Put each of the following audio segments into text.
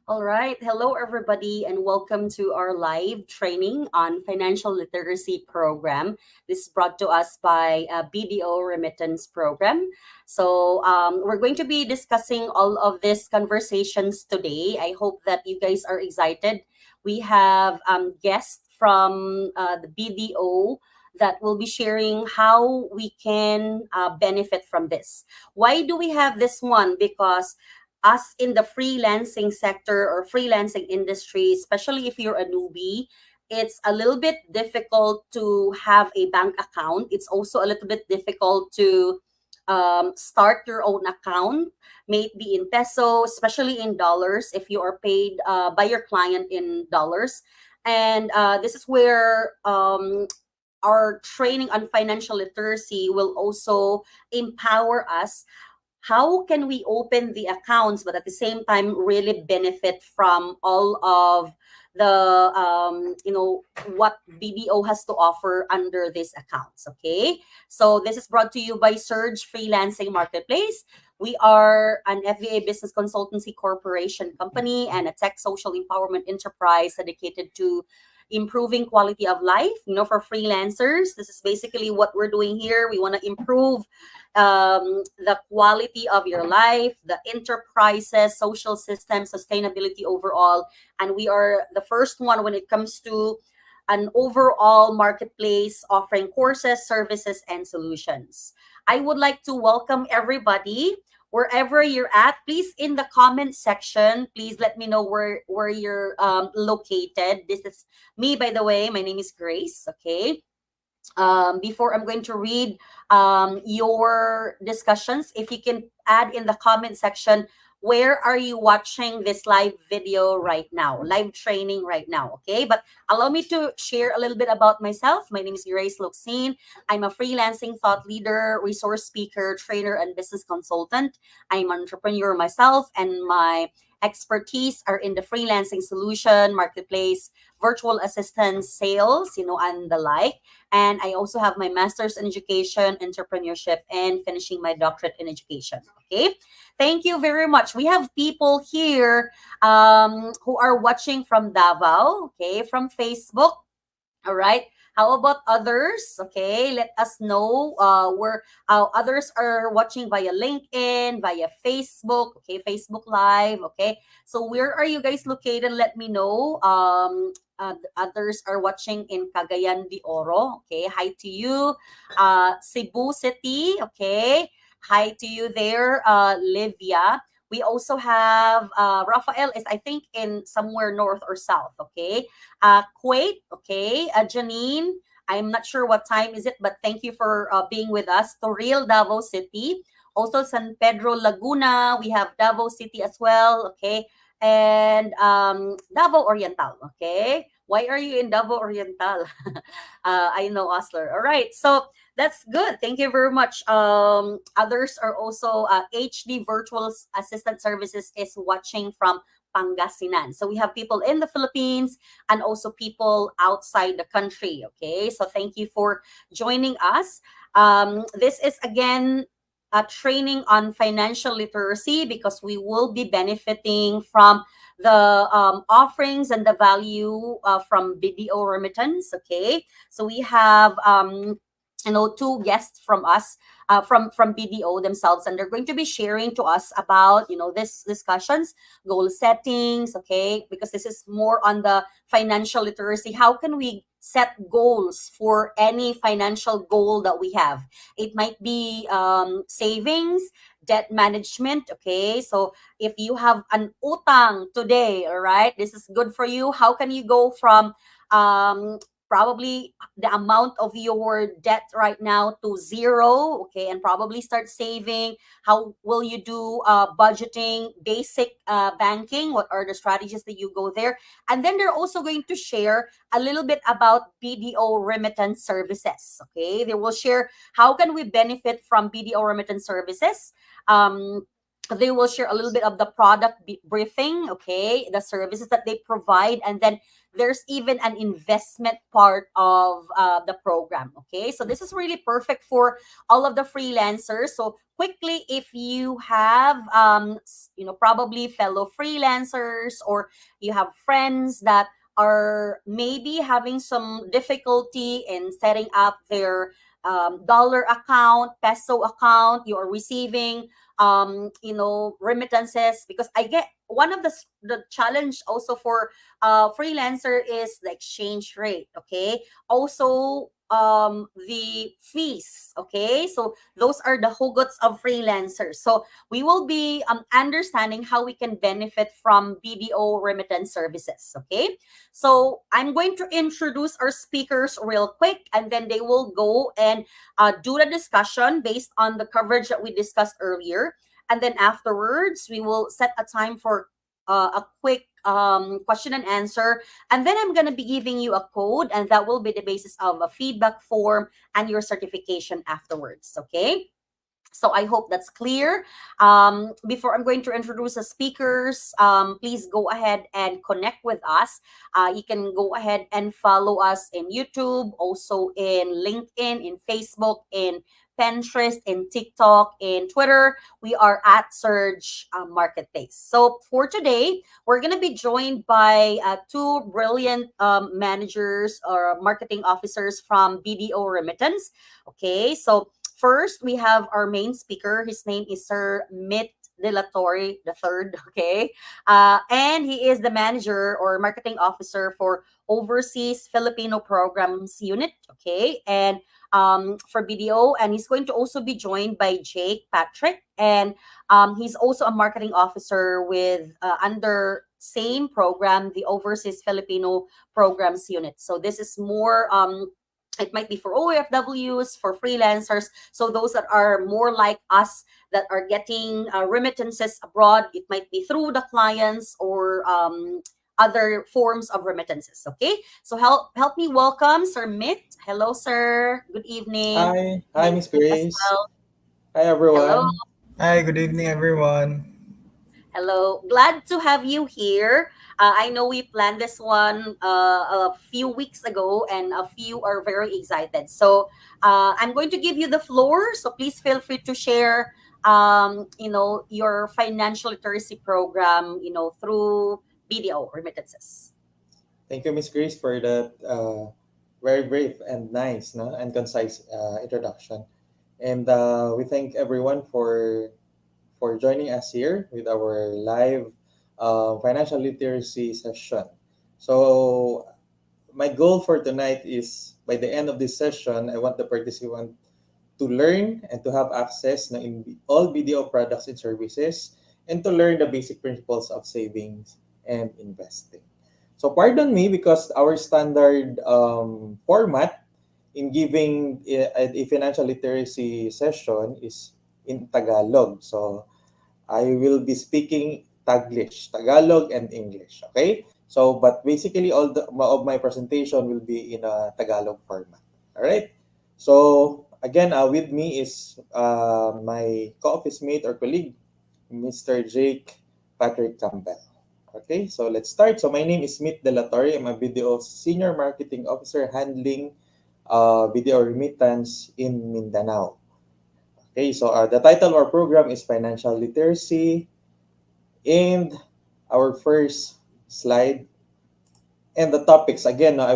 All right. Hello, everybody, and welcome to our live training on financial literacy program. This is brought to us by BDO Remittance program. We're going to be discussing all of these conversations today. I hope that you guys are excited. We have guests from the BDO that will be sharing how we can benefit from this. Why do we have this one? Because us in the freelancing sector or freelancing industry, especially if you're a newbie, it's a little bit difficult to have a bank account. It's also a little bit difficult to start your own account, maybe in peso, especially in dollars, if you are paid by your client in dollars. And this is where our training on financial literacy will also empower us how can we open the accounts but at the same time really benefit from all of the what BDO has to offer under these accounts. Okay, so this is brought to you by Surge Freelancing Marketplace. We are an FVA Business Consultancy Corporation company and a tech social empowerment enterprise dedicated to improving quality of life, for freelancers. This is basically what we're doing here. We want to improve the quality of your life, the enterprises, social system, sustainability overall. And we are the first one when it comes to an overall marketplace offering courses, services, and solutions. I would like to welcome everybody wherever you're at. Please in the comment section, please let me know where you're located. This is me, by the way. My name is Grace. Okay. Before I'm going to read your discussions, if you can add in the comment section, where are you watching this live video right now, live training right now? Okay, but allow me to share a little bit about myself. My name is Grace Luxine. I'm a freelancing thought leader, resource speaker, trainer, and business consultant. I'm an entrepreneur myself, and my expertise are in the freelancing solution, marketplace, virtual assistance, sales, and the like. And I also have my master's in education, entrepreneurship, and finishing my doctorate in education. Okay. Thank you very much. We have people here who are watching from Davao, okay, from Facebook. All right. How about others? Okay, let us know where others are watching via LinkedIn, via Facebook, okay, Facebook Live, okay. So where are you guys located? Let me know. Others are watching in Cagayan de Oro, okay. Hi to you. Cebu City, okay. Hi to you there, Livia. We also have Rafael is I think in somewhere north or south, okay. Kuwait, okay. Janine, I'm not sure what time is it, but thank you for being with us. Toril, Davao City. Also San Pedro, Laguna. We have Davao City as well, okay. And Davao Oriental, okay. Why are you in Davao Oriental? I know Osler. All right, so that's good. Thank you very much. Others are also HD Virtual Assistant Services is watching from Pangasinan. So we have people in the Philippines and also people outside the country. Okay, so thank you for joining us. This is again a training on financial literacy because we will be benefiting from the offerings and the value from BDO Remittance. Okay, so we have two guests from us from BDO themselves, and they're going to be sharing to us about this discussions, goal settings, okay, because this is more on the financial literacy. How can we set goals for any financial goal that we have? It might be savings, debt management, okay. So if you have an utang today, all right, this is good for you. How can you go from probably the amount of your debt right now to zero, okay, and probably start saving? How will you do budgeting, basic banking? What are the strategies that you go there? And then they're also going to share a little bit about BDO remittance services, okay. They will share how can we benefit from BDO remittance services. They will share a little bit of the product briefing, okay, the services that they provide, and then there's even an investment part of the program. Okay, so this is really perfect for all of the freelancers. So quickly, if you have probably fellow freelancers, or you have friends that are maybe having some difficulty in setting up their dollar account, peso account, you are receiving remittances, because I get one of the challenge also for freelancer is the exchange rate. Okay, also the fees. Okay, so those are the hugots of freelancers. So we will be understanding how we can benefit from BDO remittance services. Okay, so I'm going to introduce our speakers real quick, and then they will go and do the discussion based on the coverage that we discussed earlier. And then afterwards, we will set a time for a quick question and answer. And then I'm going to be giving you a code, and that will be the basis of a feedback form and your certification afterwards. Okay. So I hope that's clear. Before I'm going to introduce the speakers, please go ahead and connect with us. You can go ahead and follow us in YouTube, also in LinkedIn, in Facebook, in Pinterest, in TikTok, in Twitter. We are at Surge Marketplace. So for today, we're going to be joined by two brilliant managers or marketing officers from BDO Remittance. Okay, so first, we have our main speaker. His name is Sir Mit De La Torre the third. Okay, and he is the manager or marketing officer for Overseas Filipino Programs Unit. Okay, and for BDO, and he's going to also be joined by Jake Patrick, and he's also a marketing officer with under same program, the Overseas Filipino Programs Unit. So this is more it might be for OFWs, for freelancers. So those that are more like us, that are getting remittances abroad, it might be through the clients or other forms of remittances. Okay, so help me welcome Sir Mitt. Hello, sir. Good evening. Hi, Good Miss evening as Grace. well. Hi, Hello. everyone. Hi, good evening, everyone. Hello, glad to have you here. I know we planned this one a few weeks ago, and a few are very excited. So I'm going to give you the floor. So please feel free to share, your financial literacy program, through BDO remittances. Thank you, Miss Grace, for that very brief and nice, no, and concise introduction. And we thank everyone for joining us here with our live financial literacy session. So my goal for tonight is by the end of this session, I want the participant to learn and to have access na in all BDO products and services, and to learn the basic principles of savings and investing. So pardon me because our standard format in giving a financial literacy session is in Tagalog. So I will be speaking Taglish, Tagalog and English. Okay? So, but basically all of my presentation will be in a Tagalog format. All right? So, again, with me is my co-office mate or colleague, Mr. Jake Patrick Campbell. Okay, so let's start. So, my name is Smith De La Torre. I'm a BDO Senior Marketing Officer handling BDO Remittance in Mindanao. Okay, so the title of our program is Financial Literacy. And our first slide and the topics. Again, I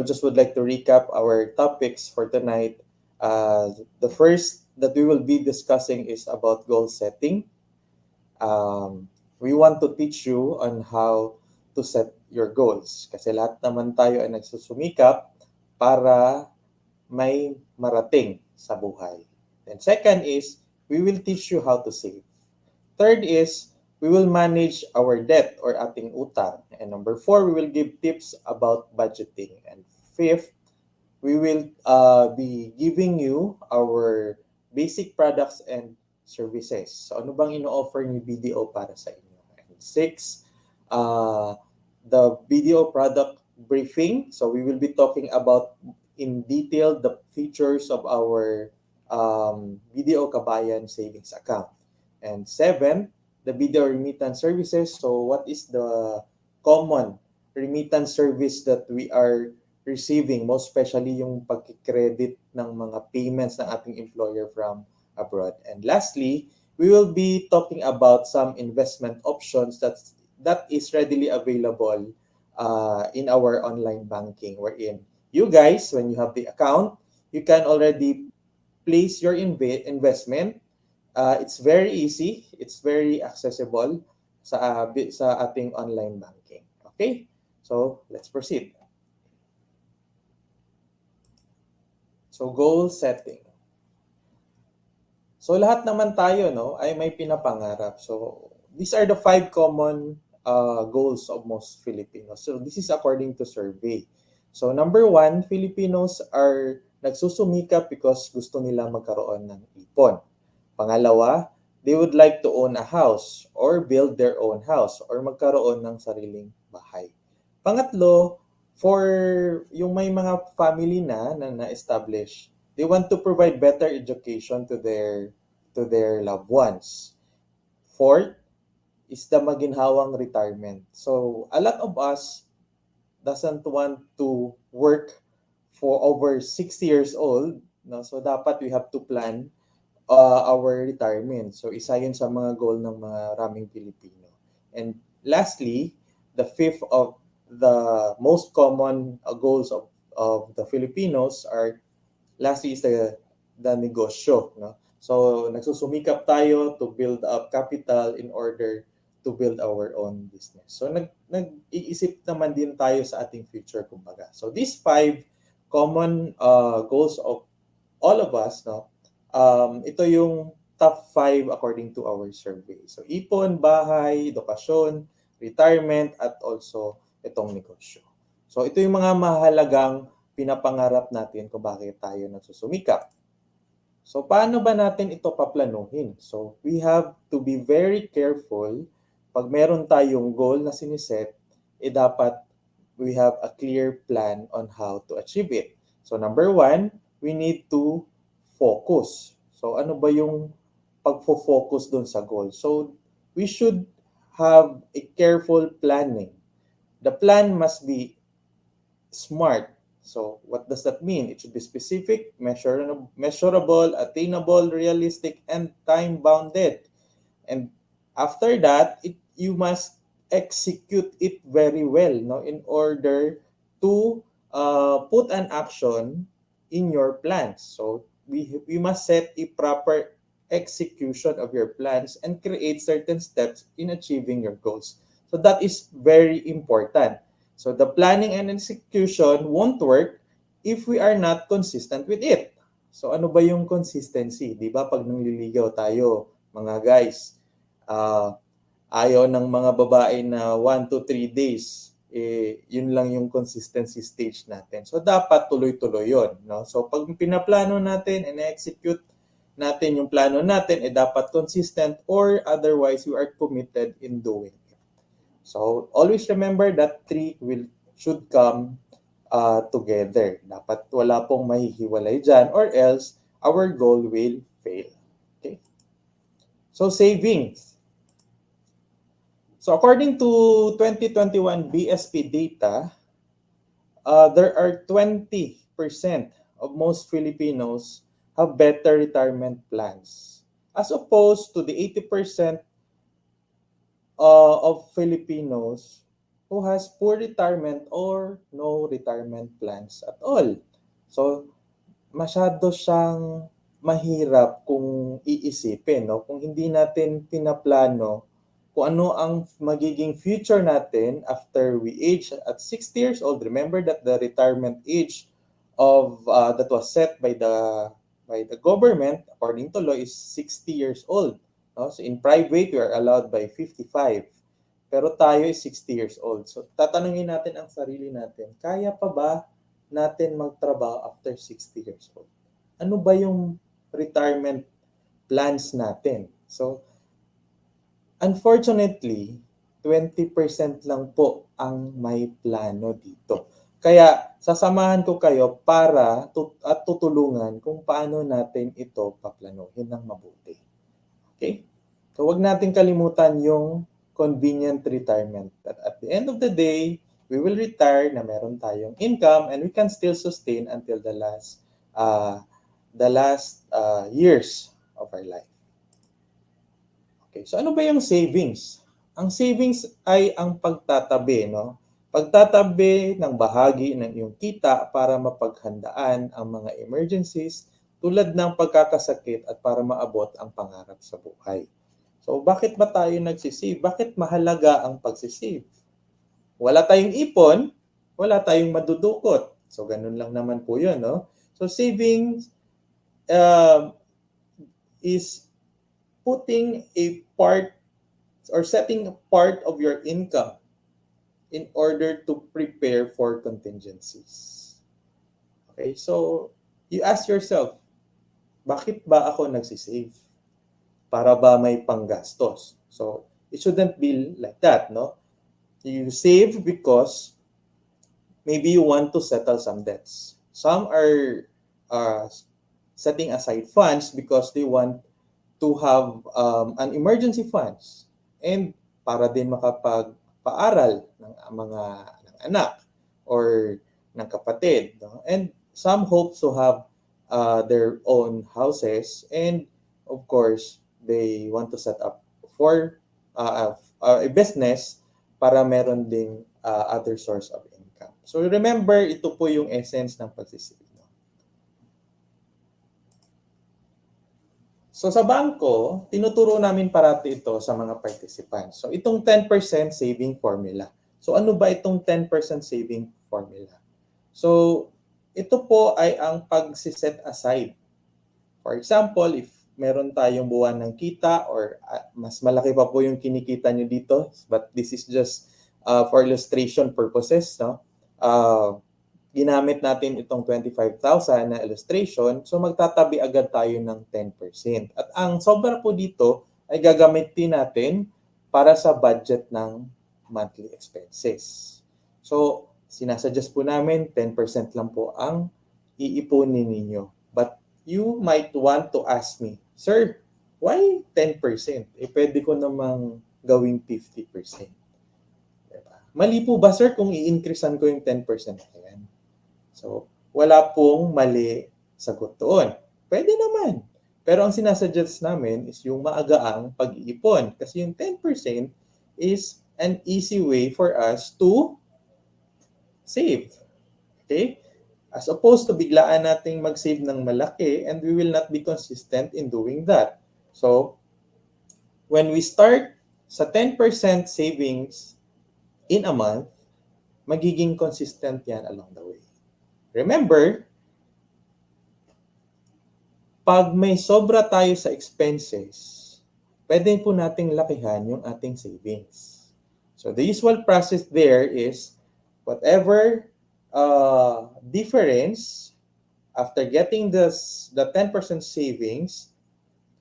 just would like to recap our topics for tonight. The first that we will be discussing is about goal setting. We want to teach you on how to set your goals. Kasi lahat naman tayo ay nagsusumikap para may marating sa buhay. Then second is, we will teach you how to save. Third is, we will manage our debt or ating utang. And number four, we will give tips about budgeting. And fifth, we will be giving you our basic products and services. So ano bang ino-offer ni BDO para sa inyo? And six, uh, the BDO product briefing. So we will be talking about in detail the features of our BDO Kabayan savings account. And seven, the BDO remittance services. So what is the common remittance service that we are receiving, most especially yung pagkikredit ng mga payments ng ating employer from abroad. And lastly, we will be talking about some investment options that is readily available in our online banking, wherein you guys, when you have the account, you can already place your investment. It's very easy, it's very accessible sa ating online banking. Okay? So, let's proceed. So, goal setting. So, lahat naman tayo, no, ay may pinapangarap. So, these are the 5 common goals of most Filipinos. So, this is according to survey. So, number 1, Filipinos are nagsusumikap because gusto nila magkaroon ng ipon. Pangalawa, they would like to own a house or build their own house or magkaroon ng sariling bahay. Pangatlo, for yung may mga family na na-establish, they want to provide better education to their loved ones. Fourth is the maginhawang retirement. So a lot of us doesn't want to work for over 60 years old, no? So dapat we have to plan our retirement. So isa yun sa mga goal ng mga raming Pilipino. And lastly, the fifth of the most common goals of the Filipinos are, lastly is the negosyo, no? So nagsusumikap tayo to build up capital in order to build our own business. So nag-iisip naman din tayo sa ating future, kumbaga. So these 5 common goals of all of us, no? Ito yung top 5 according to our survey. So ipon, bahay, edukasyon, retirement, at also itong negosyo. So ito yung mga mahalagang pinapangarap natin kung bakit tayo nagsusumikap. So paano ba natin ito paplanuhin? So we have to be very careful. Pag meron tayong goal na siniset, dapat we have a clear plan on how to achieve it. So number 1, we need to focus. So ano ba yung pagfo-focus dun sa goal? So we should have a careful planning. The plan must be smart. So what does that mean? It should be specific, measurable, attainable, realistic, and time-bounded. And after that, you must execute it very well, no, in order to put an action in your plans. So we must set a proper execution of your plans and create certain steps in achieving your goals. So that is very important. So the planning and execution won't work if we are not consistent with it. So ano ba yung consistency? Di ba pag nangliligaw tayo, mga guys, ayaw ng mga babae na 1 to 3 days, yun lang yung consistency stage natin. So dapat tuloy-tuloy yun, no? So pag pinaplano natin and execute natin yung plano natin, dapat consistent, or otherwise we are committed in doing it. So always remember that 3 should come together. Dapat wala pong mahihiwalay dyan, or else our goal will fail. Okay? So savings. So according to 2021 BSP data, there are 20% of most Filipinos have better retirement plans, as opposed to the 80% of Filipinos who has poor retirement or no retirement plans at all. So, masyado siyang mahirap kung iisipin, no? Kung hindi natin pinaplano kung ano ang magiging future natin after we age at 60 years old. Remember that the retirement age of that was set by the government according to law is 60 years old. No? So in private, we are allowed by 55. Pero tayo is 60 years old. So tatanungin natin ang sarili natin, kaya pa ba natin magtrabaho after 60 years old? Ano ba yung retirement plans natin? So, unfortunately, 20% lang po ang may plano dito. Kaya sasamahan ko kayo para at tutulungan kung paano natin ito paplanuhin ng mabuti. Okay? So wag natin kalimutan yung convenient retirement. That at the end of the day, we will retire na meron tayong income and we can still sustain until the last years of our life. Okay, so ano ba yung savings? Ang savings ay ang pagtatabi, no? Pagtatabi ng bahagi ng iyong kita para mapaghandaan ang mga emergencies tulad ng pagkakasakit at para maabot ang pangarap sa buhay. So, bakit ba tayo nagsisave? Bakit mahalaga ang pagsisave? Wala tayong ipon, wala tayong madudukot. So, ganun lang naman po yun, no? So, savings is putting a part or setting a part of your income in order to prepare for contingencies. Okay, so you ask yourself, bakit ba ako nagsisave? Para ba may panggastos? So it shouldn't be like that, no? You save because maybe you want to settle some debts. Some are setting aside funds because they want to have an emergency funds and para din makapagpaaral ng mga ng anak or ng kapatid, no? And some hope to have their own houses, and of course they want to set up for a business para meron ding other source of income. So remember, ito po yung essence ng pagsisave. So sa bangko, tinuturo namin parati ito sa mga participants. So itong 10% saving formula. So ano ba itong 10% saving formula? So ito po ay ang pag-set aside. For example, if meron tayong buwan ng kita or mas malaki pa po yung kinikita nyo dito, but this is just for illustration purposes, no? Ginamit natin itong 25,000 na illustration, so magtatabi agad tayo ng 10%. At ang sobra po dito ay gagamitin natin para sa budget ng monthly expenses. So, sinasuggest po namin 10% lang po ang iipunin ninyo. But you might want to ask me, Sir, why 10%? Pwede ko namang gawing 50%. Diba? Mali po ba, sir, kung i-increasean ko yung 10%? Ayan. So, wala pong mali sagot doon. Pwede naman. Pero ang sinasuggest namin is yung maagaang pag-iipon. Kasi yung 10% is an easy way for us to save. Okay? As opposed to biglaan nating mag-save ng malaki and we will not be consistent in doing that. So, when we start sa 10% savings in a month, magiging consistent yan along the way. Remember, pag may sobra tayo sa expenses, pwede po nating lakihan yung ating savings. So the usual process there is whatever difference after getting the 10% savings,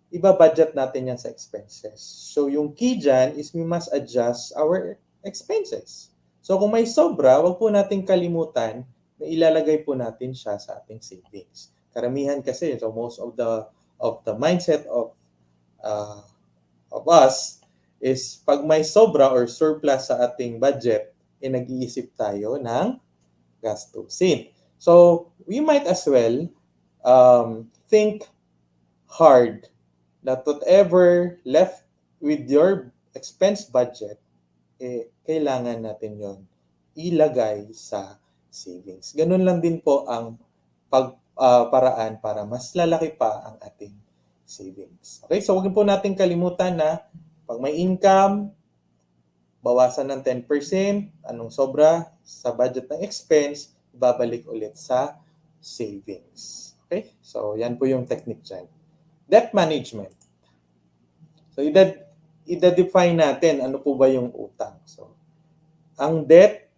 iba-budget natin yan sa expenses. So yung key dyan is we must adjust our expenses. So kung may sobra, wag po nating kalimutan na ilalagay po natin siya sa ating savings. Karamihan kasi, so most of the mindset of us is pag may sobra or surplus sa ating budget, nag-iisip tayo ng gastusin. So we might as well think hard that whatever left with your expense budget, kailangan natin yon ilagay sa savings. Ganun lang din po ang paraan para mas lalaki pa ang ating savings. Okay, so huwag po natin kalimutan na pag may income, bawasan ng 10%, anong sobra sa budget ng expense, babalik ulit sa savings. Okay, so yan po yung technique dyan. Debt management. So i-define natin ano po ba yung utang. So ang debt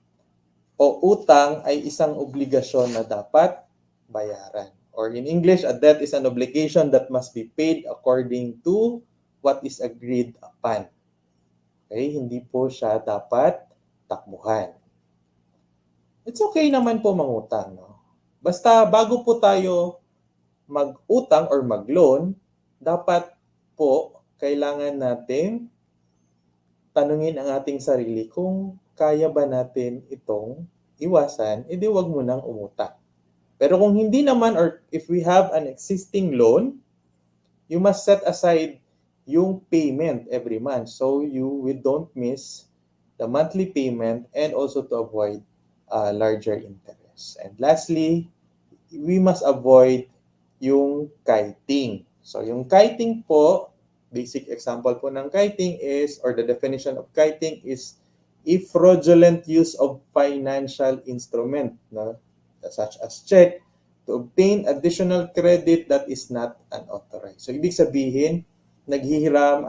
o utang ay isang obligasyon na dapat bayaran. Or in English, a debt is an obligation that must be paid according to what is agreed upon. Okay, hindi po siya dapat takbuhan. It's okay naman po mangutang, no? Basta bago po tayo mag-utang or mag-loan, dapat po kailangan natin tanungin ang ating sarili kung kaya ba natin itong iwasan, edi wag mo nang umutang. Pero kung hindi naman, or if we have an existing loan, you must set aside yung payment every month so we don't miss the monthly payment, and also to avoid larger interest. And lastly, we must avoid yung kiting. So yung kiting po, basic example po ng kiting is, or the definition of kiting is, if fraudulent use of financial instrument, no, such as check, to obtain additional credit that is not unauthorized. So ibig sabihin, naghihiram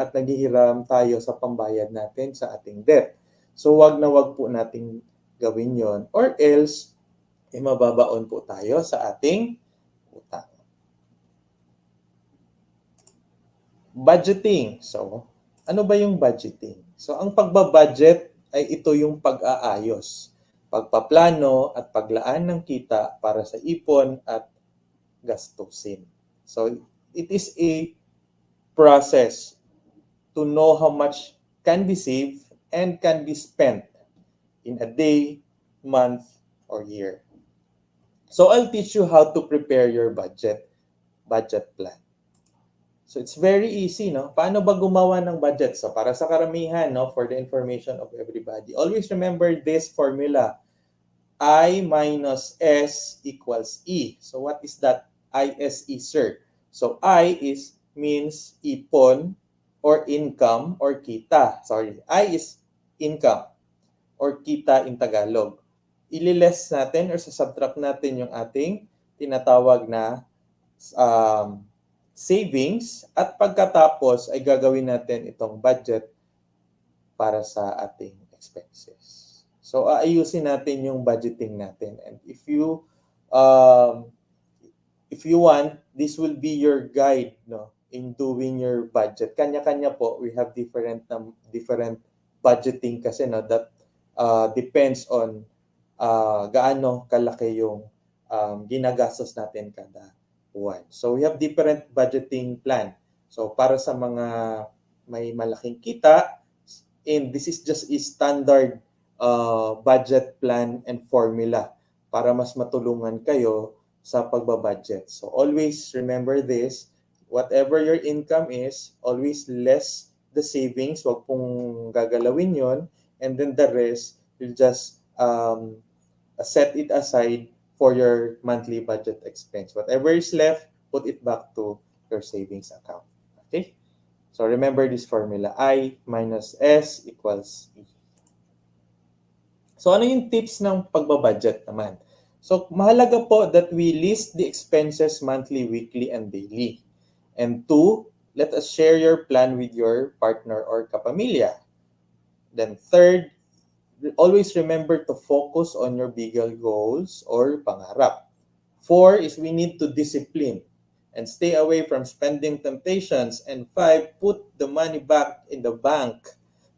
tayo sa pambayad natin sa ating debt. So wag na wag po nating gawin yon, or else mababaon po tayo sa ating utang. Budgeting. So, ano ba yung budgeting? So, ang pagbabudget ay ito yung pag-aayos, pagpaplano at paglaan ng kita para sa ipon at gastusin. So, it is a process to know how much can be saved and can be spent in a day, month, or year. So, I'll teach you how to prepare your budget plan. So it's very easy, no? Paano ba gumawa ng budget? So para sa karamihan, no, for the information of everybody, always remember this formula. I minus S equals E. So what is that ISE, sir? So I means ipon or income or kita. Sorry, I is income or kita in Tagalog. Ililess natin or subtract natin yung ating tinatawag na savings, at pagkatapos ay gagawin natin itong budget para sa ating expenses. So aayusin natin yung budgeting natin, and if you want, this will be your guide, no, in doing your budget. Kanya-kanya po, we have different budgeting kasi, no, that depends on gaano kalaki yung ginagastos natin kada buwan. So we have different budgeting plan. So para sa mga may malaking kita, and this is just a standard budget plan and formula para mas matulungan kayo sa pagbabudget. So always remember this, whatever your income is, always less the savings, wag pong gagalawin yon, and then the rest, you'll just set it aside for your monthly budget expense. Whatever is left, put it back to your savings account. Okay? So remember this formula. I minus S equals E. So ano yung tips ng pagbabudget naman? So mahalaga po that we list the expenses monthly, weekly, and daily. And 2, let us share your plan with your partner or kapamilya. Then 3, always remember to focus on your bigger goals or pangarap. 4 is we need to discipline and stay away from spending temptations. And 5, put the money back in the bank.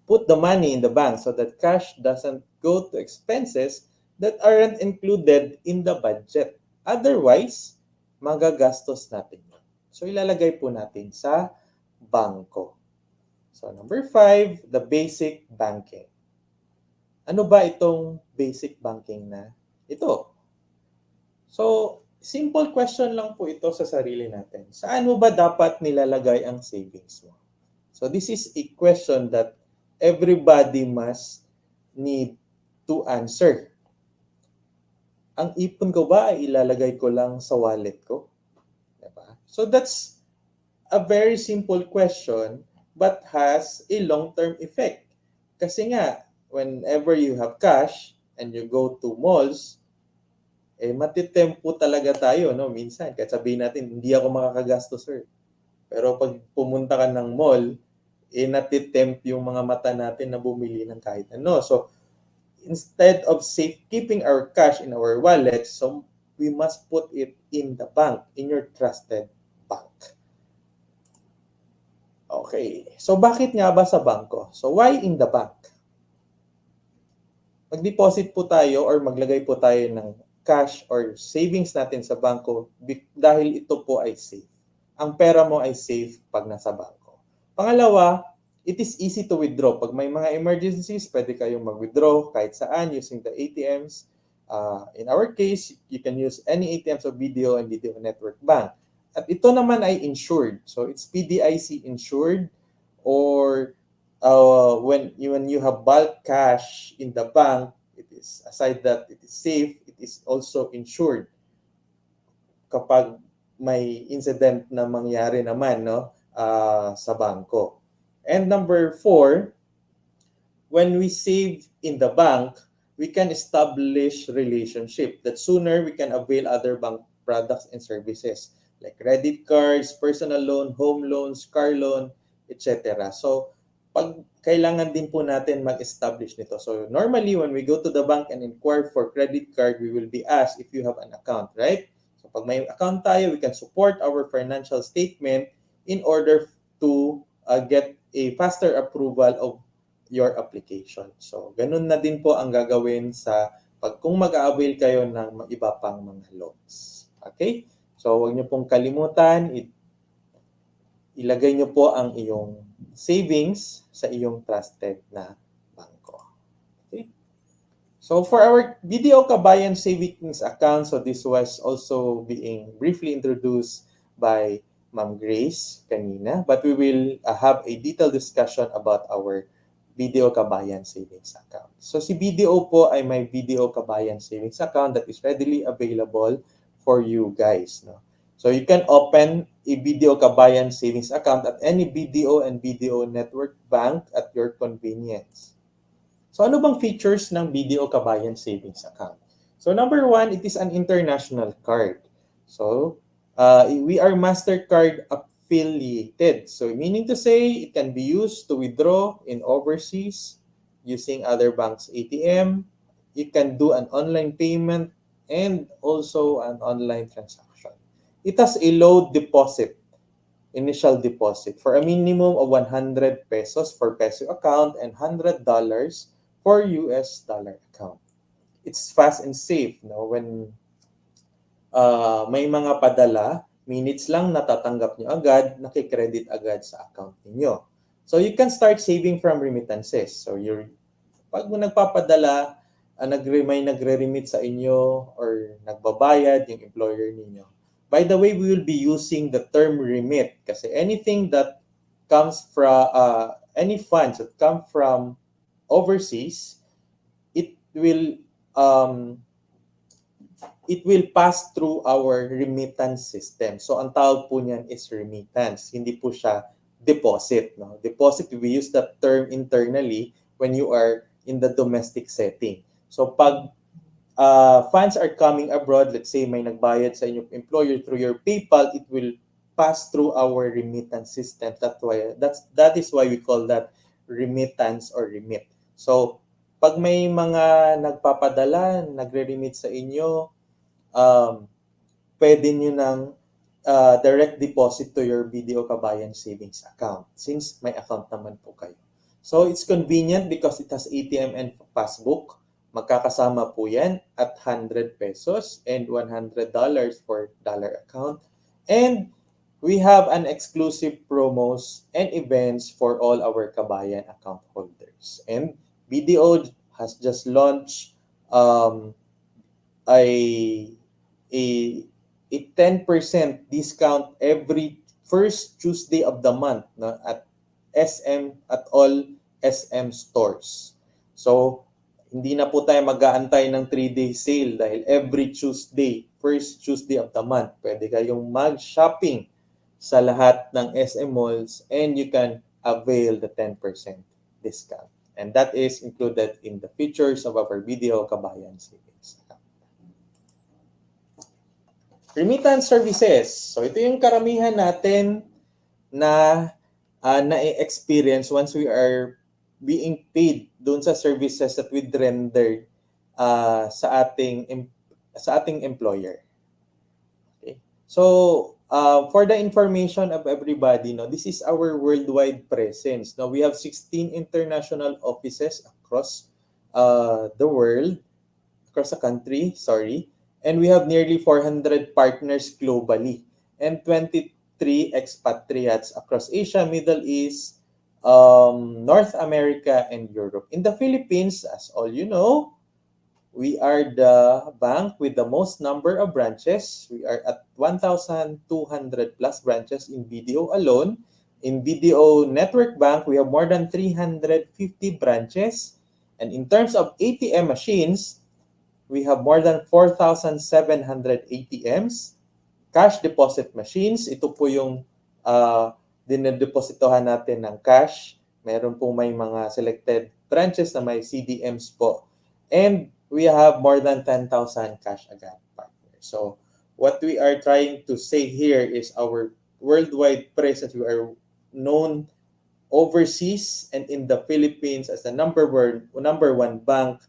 Put the money in the bank so that cash doesn't go to expenses that aren't included in the budget. Otherwise, magagastos natin. So ilalagay po natin sa bangko. So number 5, the basic banking. Ano ba itong basic banking na ito? So, simple question lang po ito sa sarili natin. Saan mo ba dapat nilalagay ang savings mo? So, this is a question that everybody must need to answer. Ang ipon ko ba ay ilalagay ko lang sa wallet ko? Diba? So, that's a very simple question but has a long-term effect. Kasi nga, whenever you have cash and you go to malls, matitempo talaga tayo, no? Minsan, kahit sabihin natin, hindi ako makakagastos, sir. Pero pag pumunta ka ng mall, natitempt yung mga mata natin na bumili ng kahit ano. So, instead of keeping our cash in our wallet, so we must put it in the bank, in your trusted bank. Okay. So, bakit nga ba sa bangko? So, why in the bank? Mag-deposit po tayo or maglagay po tayo ng cash or savings natin sa bangko dahil ito po ay safe. Ang pera mo ay safe pag nasa bangko. Pangalawa, it is easy to withdraw. Pag may mga emergencies, pwede kayong mag-withdraw kahit saan using the ATMs. In our case, you can use any ATMs of BDO and BDO Network Bank. At ito naman ay insured. So it's PDIC insured, or when you have bulk cash in the bank, it is, aside that it is safe, it is also insured kapag may incident na mangyari naman, no, sa bangko. And number 4, when we save in the bank, we can establish relationship that sooner we can avail other bank products and services like credit cards, personal loan, home loans, car loan, etc. So, pag kailangan din po natin mag-establish nito. So, normally when we go to the bank and inquire for credit card, we will be asked if you have an account, right? So, pag may account tayo, we can support our financial statement in order to get a faster approval of your application. So, ganun na din po ang gagawin sa kung mag-a-avail kayo ng iba pang mga loans. Okay? So, huwag niyo pong kalimutan, ilagay niyo po ang iyong savings sa iyong trusted na bangko. Okay? So, for our BDO Kabayan Savings Account, so this was also being briefly introduced by Ma'am Grace kanina, but we will have a detailed discussion about our BDO Kabayan Savings Account. So si BDO po ay may BDO Kabayan Savings Account that is readily available for you guys. No? So you can open a BDO Kabayan Savings Account at any BDO and BDO Network Bank at your convenience. So ano bang features ng BDO Kabayan Savings Account? So number 1, it is an international card. So we are MasterCard affiliated. So meaning to say, it can be used to withdraw in overseas using other banks' ATM. You can do an online payment and also an online transaction. It has a low deposit, initial deposit, for a minimum of 100 pesos for peso account and $100 for US dollar account. It's fast and safe, no? When may mga padala, minutes lang natatanggap nyo agad, nakikredit agad sa account ninyo. So you can start saving from remittances. So pag nagpapadala, may nagre-remit sa inyo or nagbabayad yung employer ninyo. By the way, we will be using the term remit kasi anything that comes from, any funds that come from overseas, it will pass through our remittance system. So, ang tawag po niyan is remittance. Hindi po siya deposit. No? Deposit, we use that term internally when you are in the domestic setting. So, pag funds are coming abroad, let's say may nagbayad sa inyong employer through your PayPal, it will pass through our remittance system. That is why we call that remittance or remit. So, pag may mga nagpapadala, nagre-remit sa inyo, pwede nyo ng direct deposit to your BDO Kabayan Savings Account since may account naman po kayo. So, it's convenient because it has ATM and passbook. Magkakasama po yan at 100 pesos and $100 for dollar account. And we have an exclusive promos and events for all our Kabayan account holders. And BDO has just launched a 10% discount every first Tuesday of the month, no, at all SM stores. So, hindi na po tayo mag-aantay ng 3-day sale dahil every Tuesday, first Tuesday of the month, pwede kayong mag-shopping sa lahat ng SM malls and you can avail the 10% discount. And that is included in the features of our BDO Kabayan Savings Account. Remittance services. So ito yung karamihan natin na na-experience once we are being paid doon sa services that we rendered sa ating employer. Okay. So for the information of everybody, no, this is our worldwide presence. Now we have 16 international offices across the world, across the country, sorry. And we have nearly 400 partners globally and 23 expatriates across Asia, Middle East, North America, and Europe. In the Philippines, as all you know, we are the bank with the most number of branches. We are at 1,200 plus branches in BDO alone. In BDO Network Bank, we have more than 350 branches. And in terms of ATM machines, we have more than 4,700 ATMs. Cash deposit machines, ito po yung dinedepositohan natin ng cash. Meron po may mga selected branches na may CDMs po. And we have more than 10,000 cash agad partners. So what we are trying to say here is our worldwide presence. We are known overseas and in the Philippines as the number one bank.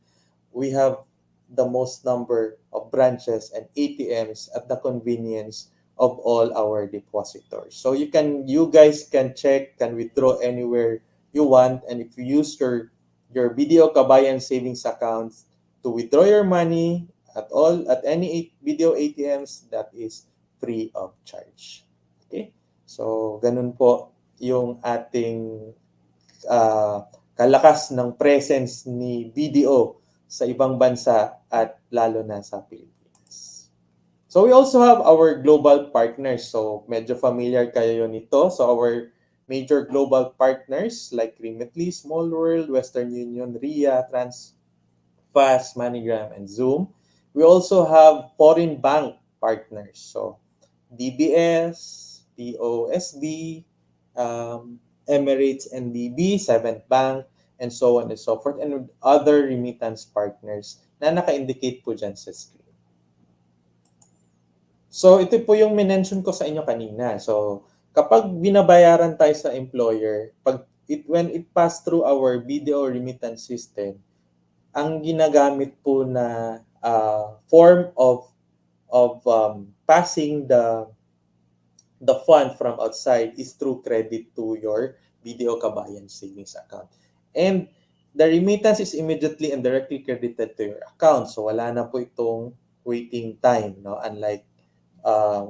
We have the most number of branches and ATMs at the convenience of all our depositors. So you guys can check, can withdraw anywhere you want, and if you use your BDO Kabayan savings accounts to withdraw your money at any BDO ATMs, that is free of charge. Okay? So ganun po yung ating kalakas ng presence ni BDO sa ibang bansa at lalo na sa Pilipinas. So we also have our global partners. So medyo familiar kayo nito. So our major global partners like Remittance, Small World, Western Union, RIA, TransFast, MoneyGram, and Zoom. We also have foreign bank partners. So DBS, POSB, Emirates NDB, Seventh Bank, and so on and so forth, and other remittance partners na naka-indicate po dyan sa screen. So, ito po yung minention ko sa inyo kanina. So, kapag binabayaran tayo sa employer, when it pass through our BDO remittance system, ang ginagamit po na form of passing the fund from outside is through credit to your BDO Kabayan savings account. And the remittance is immediately and directly credited to your account. So wala na po itong waiting time, no? Unlike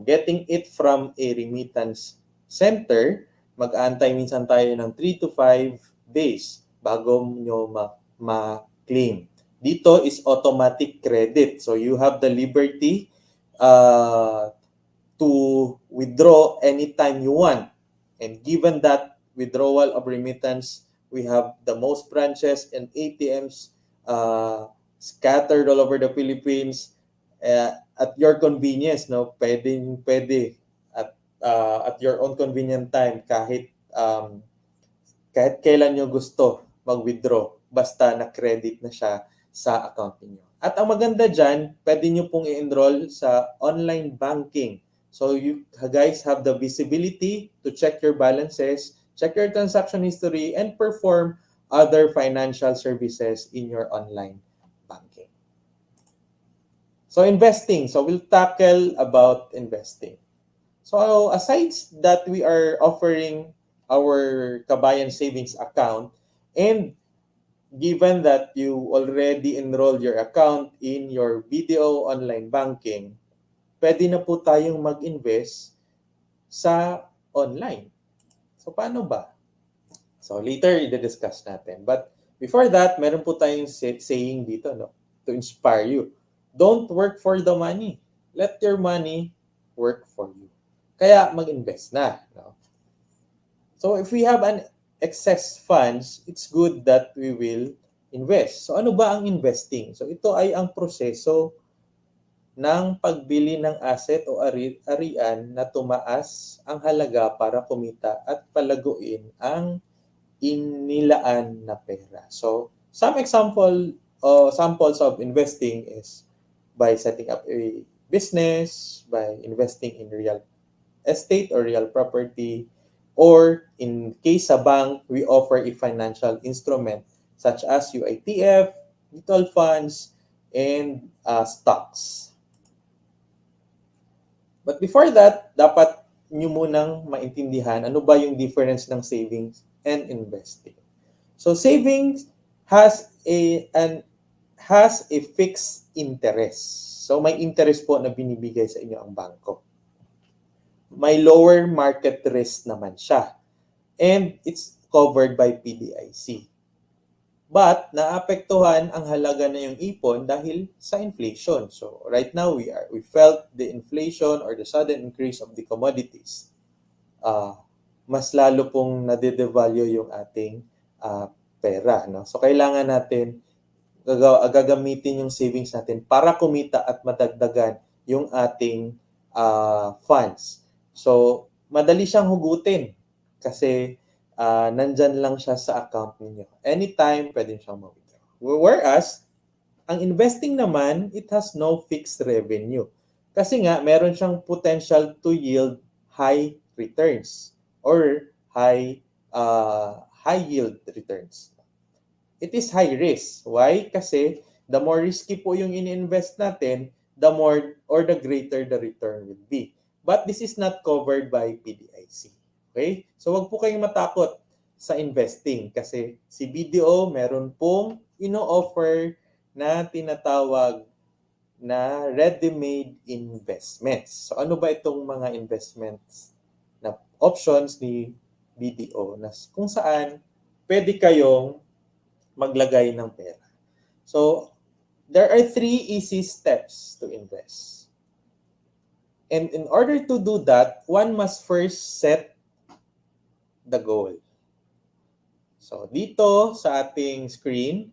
getting it from a remittance center, mag-aantay minsan tayo ng 3 to 5 days bago nyo ma-claim. Dito is automatic credit. So you have the liberty to withdraw anytime you want. And given that withdrawal of remittance, we have the most branches and ATMs scattered all over the Philippines at your convenience, no? Pwede at your own convenient time kahit kailan nyo gusto mag-withdraw basta na-credit na siya sa account niyo. At ang maganda dyan, pwede nyo pong i-enroll sa online banking. So you guys have the visibility to check your balances, check your transaction history, and perform other financial services in your online banking. So investing. So we'll tackle about investing. So aside that we are offering our Kabayan Savings account, and given that you already enrolled your account in your BDO online banking, pwede na po tayong mag-invest sa online. So, paano ba? So, later, i-discuss natin. But before that, meron po tayong saying dito, no? To inspire you. Don't work for the money. Let your money work for you. Kaya, mag-invest na. No? So, if we have an excess funds, it's good that we will invest. So, ano ba ang investing? So, ito ay ang proseso ng pagbili ng asset o arian na tumaas ang halaga para kumita at palaguin ang inilaan na pera. So, samples of investing is by setting up a business, by investing in real estate or real property, or in case sa bank, we offer a financial instrument such as UITF, mutual funds, and stocks. But before that, dapat nyo munang maintindihan ano ba yung difference ng savings and investing. So savings has a fixed interest. So may interest po na binibigay sa inyo ang bangko. May lower market risk naman siya. And it's covered by PDIC. But naapektuhan ang halaga na yung ipon dahil sa inflation. So right now we felt the inflation or the sudden increase of the commodities. Mas lalo pong nade-devalue yung ating pera, no? So kailangan natin gagamitin yung savings natin para kumita at madagdagan yung ating funds. So madali siyang hugutin kasi nandyan lang siya sa account ninyo. Anytime, pwede siyang ma-withdraw. Whereas, ang investing naman, it has no fixed revenue. Kasi nga, meron siyang potential to yield high returns or high yield returns. It is high risk. Why? Kasi the more risky po yung ini-invest natin, the more or the greater the return will be. But this is not covered by PDIC. Okay? So wag po kayong matakot sa investing kasi si BDO meron pong ino-offer na tinatawag na ready-made investments. So ano ba itong mga investments na options ni BDO na kung saan pwede kayong maglagay ng pera. So, there are 3 easy steps to invest. And in order to do that, one must first set the goal. So, dito sa ating screen,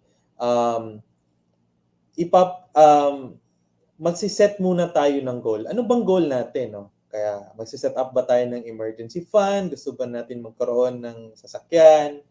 magsiset muna tayo ng goal. Ano bang goal natin? No? Kaya magsiset up ba tayo ng emergency fund? Gusto ba natin magkaroon ng sasakyan?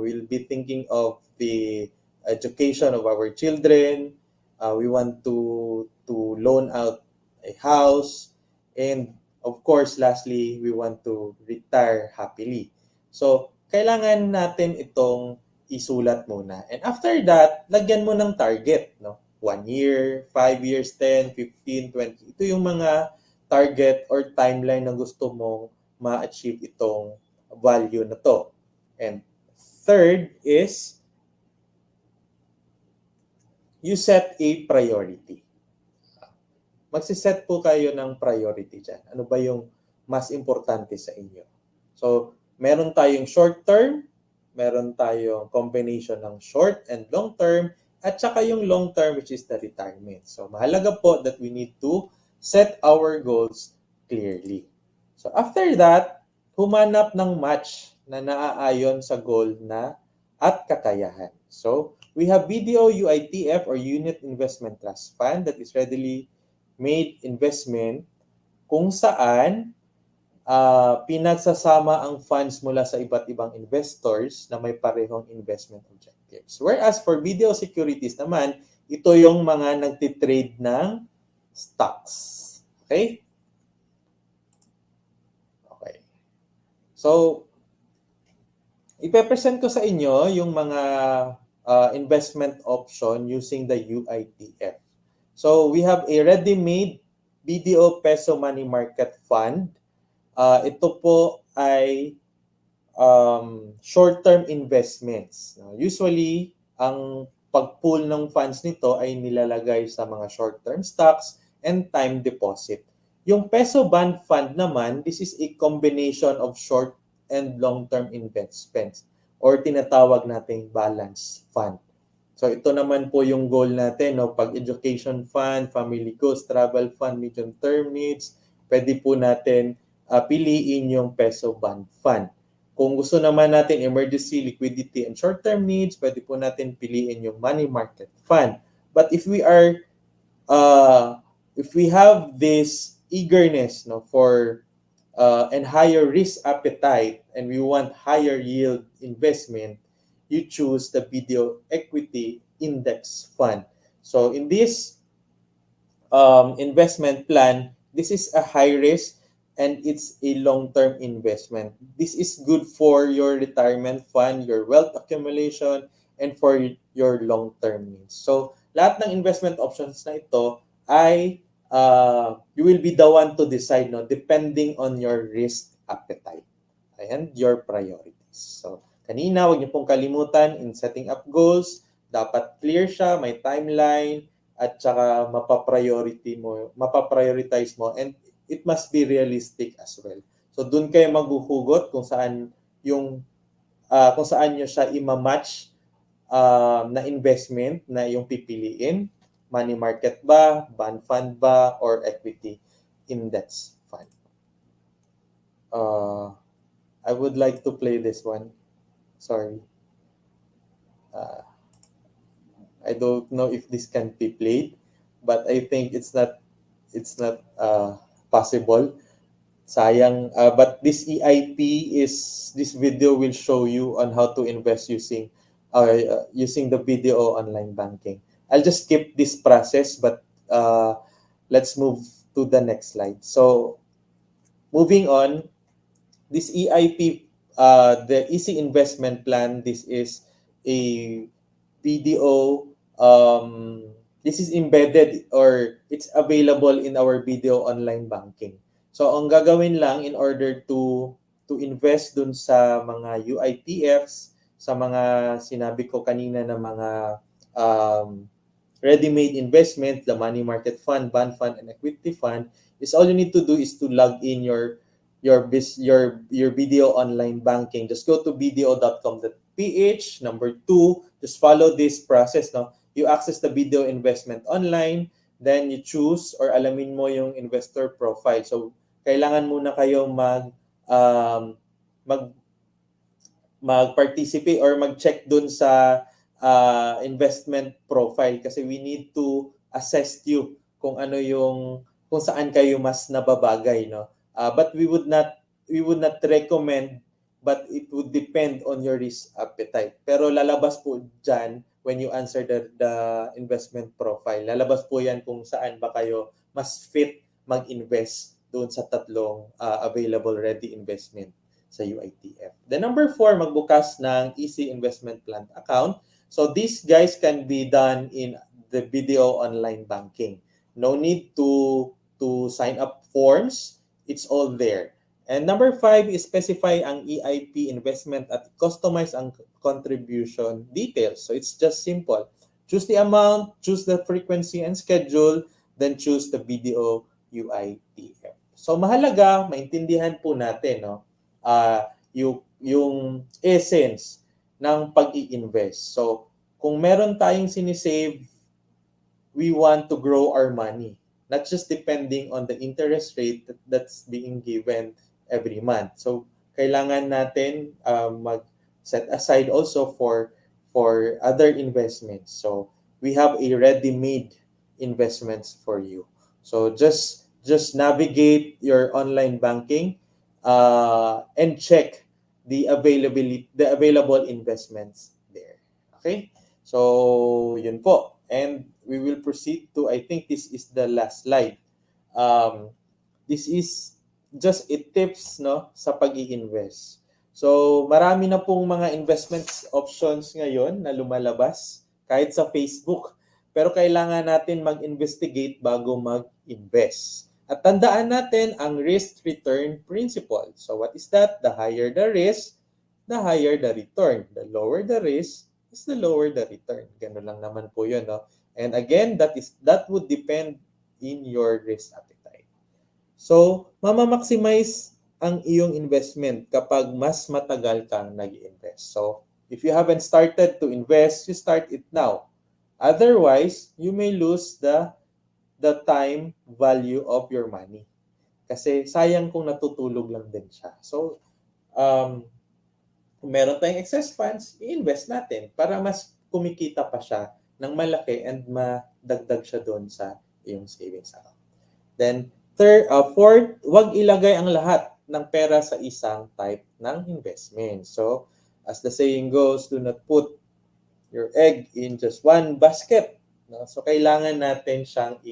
We'll be thinking of the education of our children. We want to loan out a house. And of course, lastly, we want to retire happily. So, kailangan natin itong isulat muna. And after that, lagyan mo ng target. No? 1 year, 5 years, 10, 15, 20. Ito yung mga target or timeline na gusto mong ma-achieve itong value na to. And third is, you set a priority. Magsiset po kayo ng priority dyan. Ano ba yung mas importante sa inyo? So, meron tayong short term, meron tayong combination ng short and long term, at saka yung long term which is the retirement. So, mahalaga po that we need to set our goals clearly. So, after that, humanap ng match na naaayon sa goal na at kakayahan. So, we have BDO UITF or Unit Investment Trust Fund that is readily made investment kung saan pinagsasama ang funds mula sa iba't ibang investors na may parehong investment objectives. Whereas for BDO Securities naman, ito yung mga nagtitrade ng stocks. Okay? Okay. So, ipepresent ko sa inyo yung mga investment option using the UITF. So, we have a ready-made BDO Peso Money Market Fund. Ito po ay short-term investments. Usually, ang pag-pool ng funds nito ay nilalagay sa mga short-term stocks and time deposit. Yung Peso Bond Fund naman, this is a combination of short and long-term investments or tinatawag nating balance fund. So ito naman po yung goal natin, no? Pag education fund, family goals, travel fund, medium-term needs, pwede po natin piliin yung Peso Bond Fund. Kung gusto naman natin emergency, liquidity, and short-term needs, pwede po natin piliin yung money market fund. But if we have this eagerness, no, for and higher risk appetite, and we want higher yield investment, you choose the BDO Equity Index Fund. So in this investment plan, this is a high risk and it's a long-term investment. This is good for your retirement fund, your wealth accumulation, and for your long-term needs. So lahat ng investment options na ito ay you will be the one to decide, no, depending on your risk appetite and your priorities. So, kanina, huwag niyo pong kalimutan in setting up goals, dapat clear siya, may timeline, at saka mapaprioritize mo, and it must be realistic as well. So, dun kayo maghuhugot kung saan yung kung saan nyo siya ima-match na investment na yung pipiliin. Money market ba, bond fund ba, or equity index fund. I would like to play this one. Sorry. I don't know if this can be played, but I think it's not possible. Sayang. But this EIP this video will show you on how to invest using the BDO online banking. I'll just skip this process, but let's move to the next slide. So moving on, this EIP, the Easy Investment Plan, this is a BDO, this is embedded or it's available in our BDO online banking. So ang gagawin lang in order to invest dun sa mga UITFs, sa mga sinabi ko kanina na mga ready-made investment, the money market fund, bond fund, and equity fund, is all you need to do is to log in your BDO online banking. Just go to bdo.com.ph. Number 2, just follow this process. No, you access the BDO investment online, then you choose or alamin mo yung investor profile. So kailangan muna kayo mag-participate or mag-check dun sa investment profile kasi we need to assess you kung saan kayo mas nababagay, no. But we would not recommend, but it would depend on your risk appetite. Pero lalabas po dyan when you answer the investment profile. Lalabas po yan kung saan ba kayo mas fit mag-invest doon sa tatlong available ready investment sa UITF. The number 4, magbukas ng Easy Investment Plan account. So these guys can be done in the BDO online banking. No need to sign up forms. It's all there. And number 5 is specify ang EIP investment at customize ang contribution details. So it's just simple. Choose the amount, choose the frequency and schedule, then choose the BDO UITF. So mahalaga, maintindihan po natin, no? Yung essence ng pag-i-invest. So kung meron tayong sinisave, we want to grow our money. Not just depending on the interest rate that's being given every month. So, kailangan natin mag-set aside also for other investments. So, we have a ready-made investments for you. So, just navigate your online banking and check the available investments there. Okay? So, yun po. And we will proceed to, I think this is the last slide. This is just a tips, no, sa pag-i-invest. So, marami na pong mga investments options ngayon na lumalabas kahit sa Facebook. Pero kailangan natin mag-investigate bago mag-invest. At tandaan natin ang risk-return principle. So, what is that? The higher the risk, the higher the return. The lower the risk is the lower the return. Ganun lang naman po yun, no? And again, that would depend in your risk appetite. So, mama-maximize ang iyong investment kapag mas matagal kang nag-invest. So, if you haven't started to invest, you start it now. Otherwise, you may lose the time value of your money. Kasi sayang kung natutulog lang din siya. So, kung meron tayong excess funds, i-invest natin para mas kumikita pa siya ng malaki and madagdag siya doon sa iyong savings account. Then, fourth, huwag ilagay ang lahat ng pera sa isang type ng investment. So, as the saying goes, do not put your egg in just one basket. No? So, kailangan natin siyang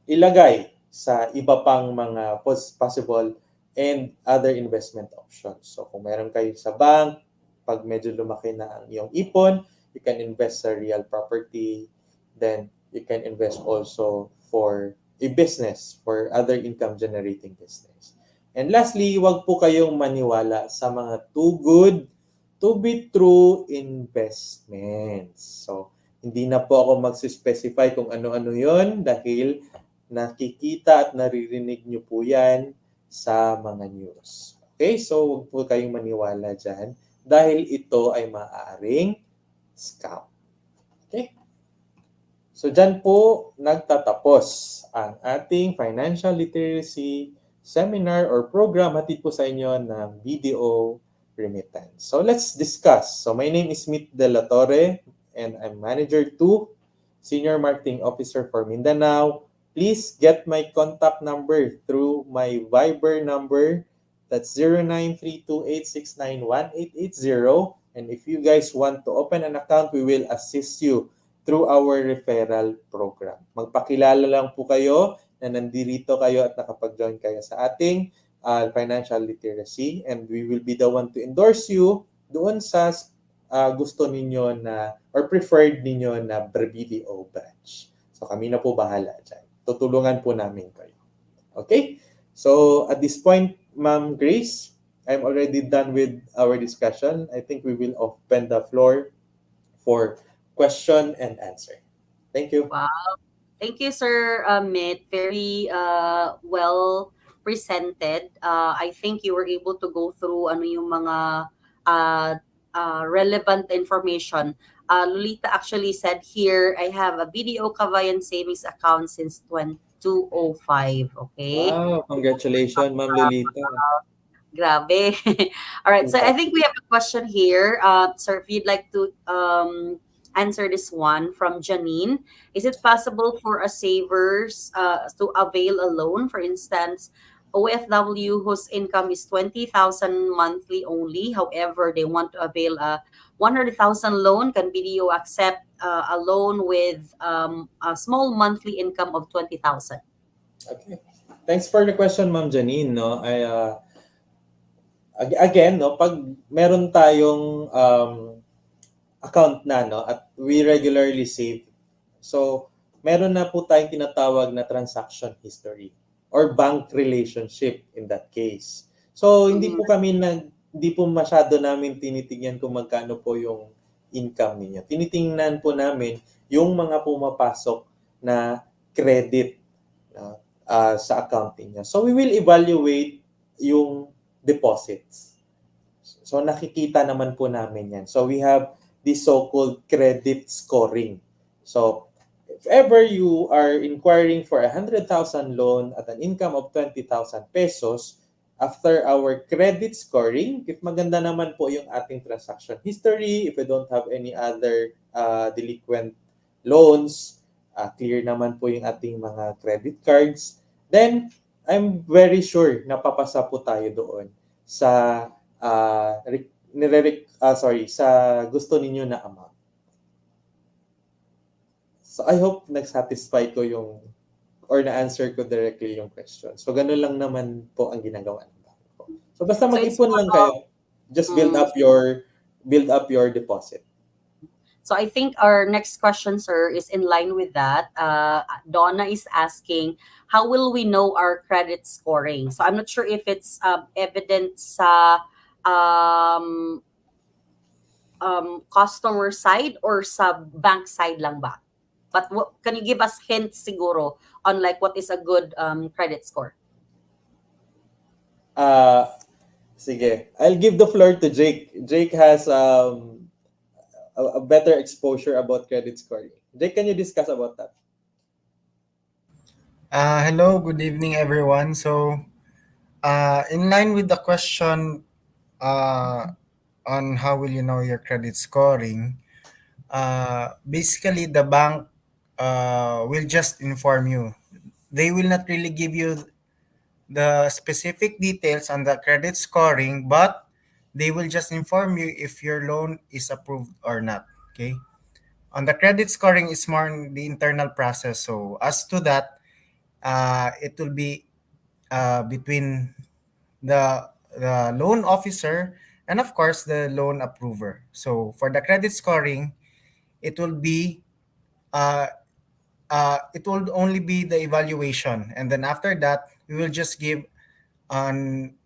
ilagay sa iba pang mga possible and other investment options. So, kung meron kayo sa bank, pag medyo lumaki na ang iyong ipon, you can invest sa real property. Then, you can invest also for a business, for other income-generating business. And lastly, huwag po kayong maniwala sa mga too good to be true investments. So, hindi na po ako mag-specify kung ano-ano yon dahil nakikita at naririnig nyo po yan sa mga news. Okay? So, huwag po kayong maniwala dyan dahil ito ay maaaring scam. Okay? So, dyan po nagtatapos ang ating financial literacy seminar or program hatid po sa inyo ng BDO Remittance. So, let's discuss. So, my name is Smith De La Torre and I'm Manager 2, Senior Marketing Officer for Mindanao. Please get my contact number through my Viber number. That's 0932869180. And if you guys want to open an account, we will assist you through our referral program. Magpakilala lang po kayo na nandito kayo at nakapag-join kayo sa ating financial literacy, and we will be the one to endorse you doon sa gusto ninyo na or preferred ninyo na BDO branch. So kami na po bahala dyan. Tutulungan po namin kayo. Okay? So at this point, Ma'am Grace, I'm already done with our discussion. I think we will open the floor for question and answer. Thank you. Wow. Thank you, Sir Mitt. Very well presented. I think you were able to go through ano yung mga uh, relevant information. Lolita actually said here, I have a BDO Kabayan savings account since 2005. Okay. Wow, congratulations, Ma'am Lolita. Grabe. All right. So I think we have a question here. Sir, if you'd like to answer this one from Janine. Is it possible for a savers to avail a loan? For instance, OFW whose income is 20,000 monthly only. However, they want to avail a 100,000 loan. Can BDO accept a loan with a small monthly income of 20,000? Okay. Thanks for the question, Ma'am Janine. No, again, no, pag meron tayong account na, no, at we regularly save, so meron na po tayong tinatawag na transaction history or bank relationship in that case. So hindi po hindi po masyado namin tinitingnan kung magkano po yung income niyo. Tinitingnan po namin yung mga pumapasok na credit sa account niyo. So we will evaluate yung deposits. So nakikita naman po namin yan. So we have this so-called credit scoring. So if ever you are inquiring for 100,000 loan at an income of 20,000 pesos, after our credit scoring, if maganda naman po yung ating transaction history, if we don't have any other delinquent loans, clear naman po yung ating mga credit cards, then I'm very sure na papasa po tayo doon sa sa gusto ninyo na amount. So I hope nag-satisfy ko yung or na-answer ko directly yung question. So ganun lang naman po ang ginagawa ng bangko. So basta mag-ipon lang kayo. Just build up your deposit. So I think our next question, sir, is in line with that. Donna is asking, how will we know our credit scoring? So I'm not sure if it's evident sa customer side or sa bank side lang ba? But can you give us hints siguro on like what is a good credit score? Sige. I'll give the floor to Jake. Jake has a better exposure about credit scoring. Jake, can you discuss about that? Hello, good evening, everyone. So, in line with the question on how will you know your credit scoring, basically the bank will just inform you. They will not really give you the specific details on the credit scoring, but they will just inform you if your loan is approved or not. Okay. On the credit scoring is more on the internal process. So as to that, it will be between the loan officer and of course the loan approver. So for the credit scoring, it will be it will only be the evaluation, and then after that we will just give an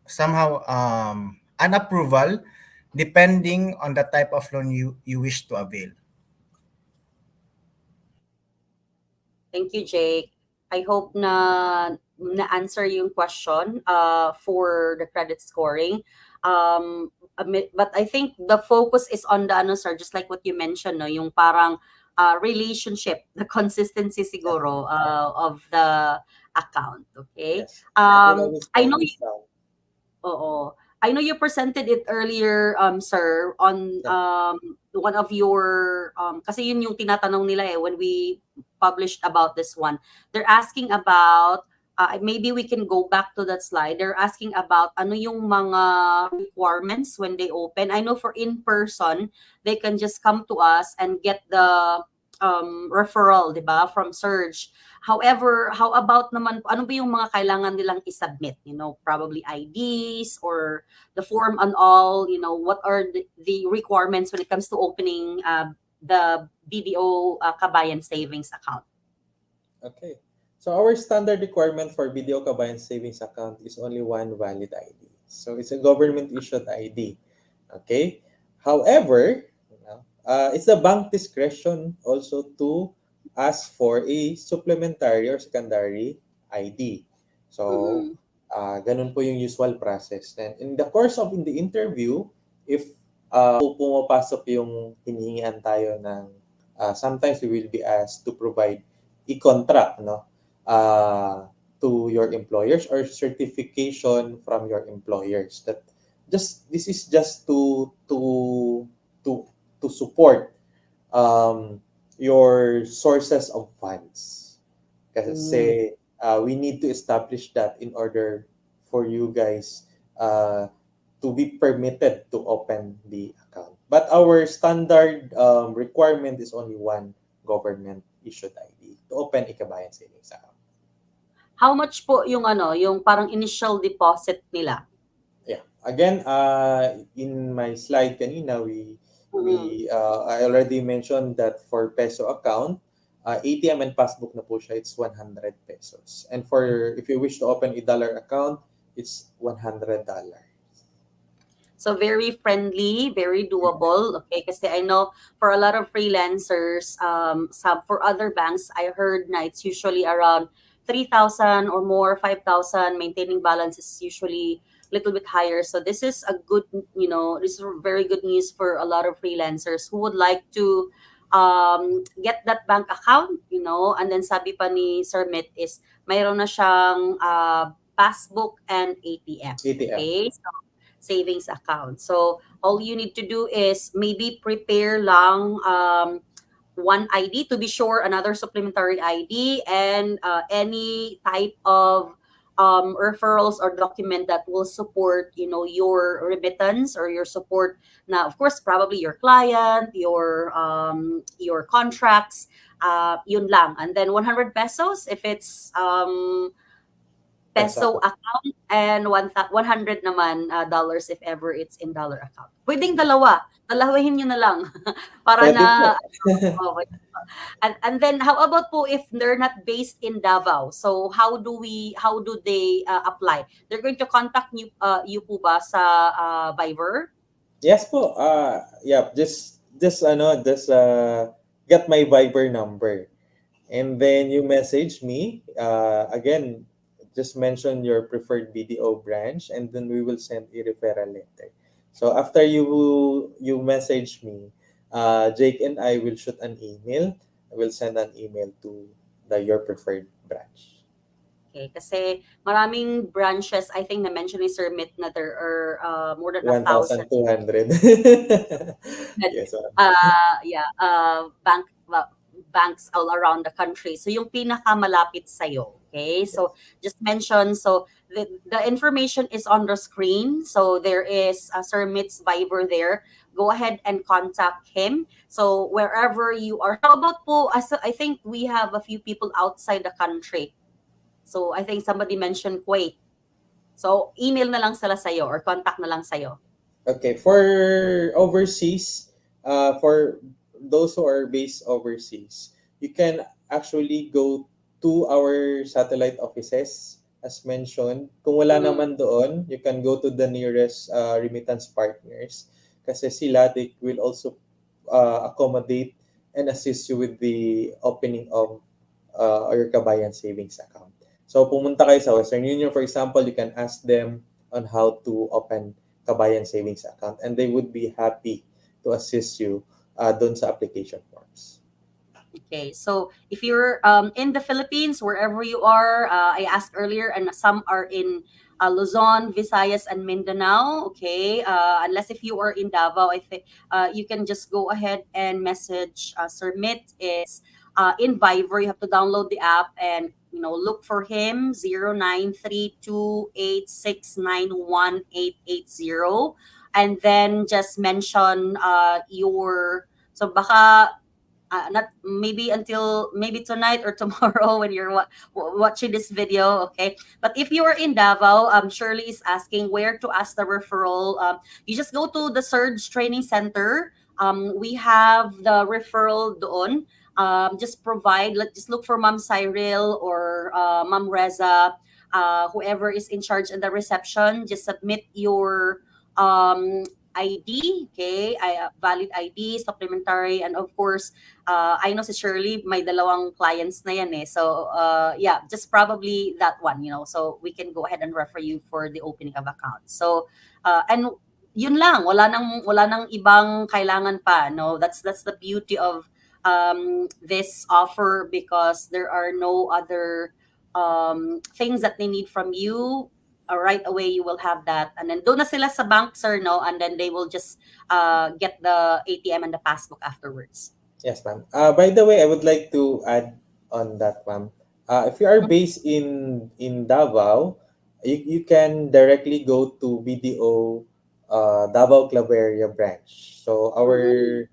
somehow an approval depending on the type of loan you wish to avail. Thank you, Jake. I hope na na-answer yung question for the credit scoring. But I think the focus is on the ano sir, just like what you mentioned, no, yung parang relationship, the consistency Yeah. siguro of the account. Okay. Yes. It always I know boils down. Oo. I know you presented it earlier, sir, on Yeah. one of your kasi yun yung tinatanong nila when we published about this one. They're asking about maybe we can go back to that slide. They're asking about ano yung mga requirements when they open. I know for in person, they can just come to us and get the referral, 'di ba, from Surge. However, how about naman, ano ba yung mga kailangan nilang isubmit? Probably IDs or the form and all, what are the requirements when it comes to opening the BDO Kabayan savings account? Okay. So our standard requirement for BDO Kabayan savings account is only one valid ID. So it's a government issued ID. Okay. However, it's the bank discretion also to ask for a supplementary or secondary ID. So, Mm-hmm. ganun po yung usual process. And in the course of in the interview, if pumapasok yung hinihingian tayo ng sometimes we will be asked to provide e-contract, no, to your employers or certification from your employers that this is just to to support um, your sources of funds. Mm. Kasi we need to establish that in order for you guys to be permitted to open the account. But our standard requirement is only one government issued ID to open a Kabayan savings account. How much po yung yung parang initial deposit nila? Yeah. Again, in my slide kanina, Mm-hmm. I already mentioned that for peso account, ATM and passbook na po siya, it's 100 pesos. And for if you wish to open a dollar account, it's $100. So very friendly, very doable. Okay, kasi I know for a lot of freelancers, for other banks, I heard na it's usually around 3,000 or more, 5,000. Maintaining balance is usually a little bit higher. So this is a good, this is very good news for a lot of freelancers who would like to get that bank account, and then sabi pa ni Sir Mit is mayroon na siyang passbook and ATM. ATM. Okay, savings account. So all you need to do is maybe prepare lang one ID to be sure, another supplementary ID, and any type of referrals or document that will support your remittance or your support. Now, of course, probably your client, your contracts, yun lang. And then 100 pesos if it's Peso peso account. account, and 100 naman dollars if ever it's in dollar account. Pwedeng dalawa. Dalawahin nyo na lang para Pwede po. na oh, and then how about po if they're not based in Davao? So how do they apply? They're going to contact you po ba sa Viber? Yes po. Yeah, just get my Viber number. And then you message me. Again, just mention your preferred BDO branch, and then we will send a referral letter. So after you message me, Jake and I will shoot an email. I will send an email to your preferred branch. Okay, kasi maraming branches, I think na-mention ni Sir Mit na there are more than 1,000 1,200. that Yes. yeah, banks all around the country. So yung pinakamalapit sa'yo, okay? So just mention, so the information is on the screen. So there is Sir Mit's Viber there. Go ahead and contact him. So wherever you are. How about po, I think we have a few people outside the country. So I think somebody mentioned Kuwait. So email na lang sila sa'yo or contact na lang sa'yo. Okay, for overseas, for those who are based overseas, you can actually go to our satellite offices as mentioned. Kung wala Mm-hmm. naman doon, you can go to the nearest remittance partners kasi sila they will also accommodate and assist you with the opening of your Kabayan savings account. So pumunta kayo sa Western Union, for example, you can ask them on how to open Kabayan savings account, and they would be happy to assist you doon sa application forms. Okay, so if you're in the Philippines, wherever you are, I asked earlier, and some are in Luzon, Visayas, and Mindanao. Okay, unless if you are in Davao, I think you can just go ahead and message Sir Mitt. It's in Viber. You have to download the app and look for him 093286918880, and then just mention your so baka not maybe until maybe tonight or tomorrow when you're watching this video. Okay, but if you are in Davao, Shirley is asking where to ask the referral. You just go to the Surge Training Center. We have the referral doon. Just provide, just look for Ma'am Cyril or Ma'am Reza, whoever is in charge in the reception. Just submit your ID, okay, valid ID, supplementary, and of course, I know si Shirley may dalawang clients na yan eh. So, yeah, just probably that one, so we can go ahead and refer you for the opening of account. So, and yun lang, wala nang ibang kailangan pa, no? That's the beauty of this offer, because there are no other things that they need from you. Right away you will have that, and then doon na sila sa bank, sir, no, and then they will just get the ATM and the passbook afterwards. Yes, ma'am. By the way, I would like to add on that, ma'am. If you are based in Davao, you can directly go to BDO Davao Claveria branch. So Mm-hmm.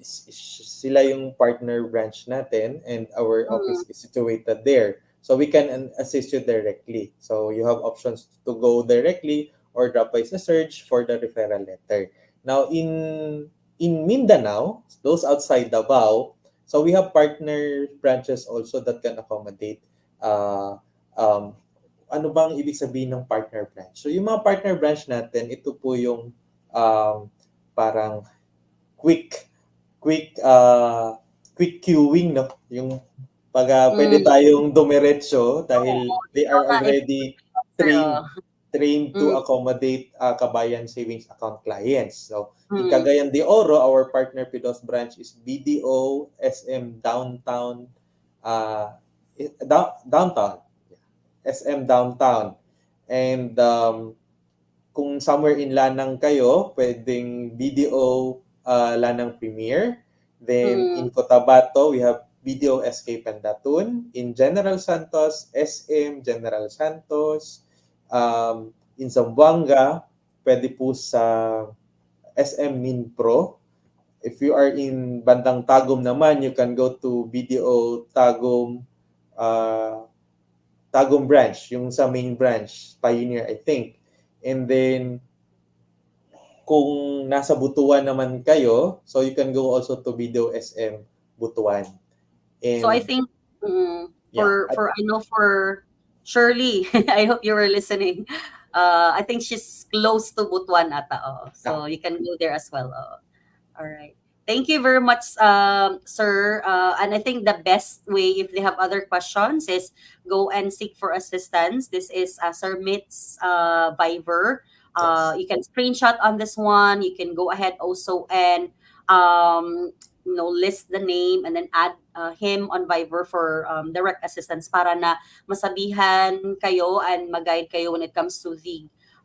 sila yung partner branch natin, and our Mm-hmm. office is situated there. So we can assist you directly. So you have options to go directly or drop by sa search for the referral letter. Now in Mindanao, those outside Davao, so we have partner branches also that can accommodate uh, um, ano bang ibig sabihin ng partner branch? So yung mga partner branch natin, ito po yung parang quick quick quick queuing, no, yung pag pwede Mm. tayong dumiretso Oo, dahil they ikaw are na already influencer, oh. trained to Mm. accommodate Kabayan savings account clients. So in Mm. Cagayan de Oro, our partner PIDOS branch is BDO SM Downtown, downtown, SM Downtown. And kung somewhere in Lanang kayo, pwedeng BDO Lanang Premier. Then Mm. in Cotabato, we have BDO SK Pendatun. In General Santos, SM General Santos. In Zamboanga, pwede po sa SM Minpro. If you are in bandang Tagum naman, you can go to BDO Tagum Tagum branch, yung sa main branch, Pioneer, I think. And then, kung nasa Butuan naman kayo, so you can go also to BDO SM Butuan. So I And think yeah, for I know for Shirley, I hope you were listening. I think she's close to Butuan ata. Oh. So ah, you can go there as well. Oh. All right. Thank you very much, sir. And I think the best way, if they have other questions, is go and seek for assistance. This is Sir Mitt's Viber. yes. You can screenshot on this one. You can go ahead also and um, list the name and then add him on Viber for direct assistance para na masabihan kayo and mag-guide kayo when it comes to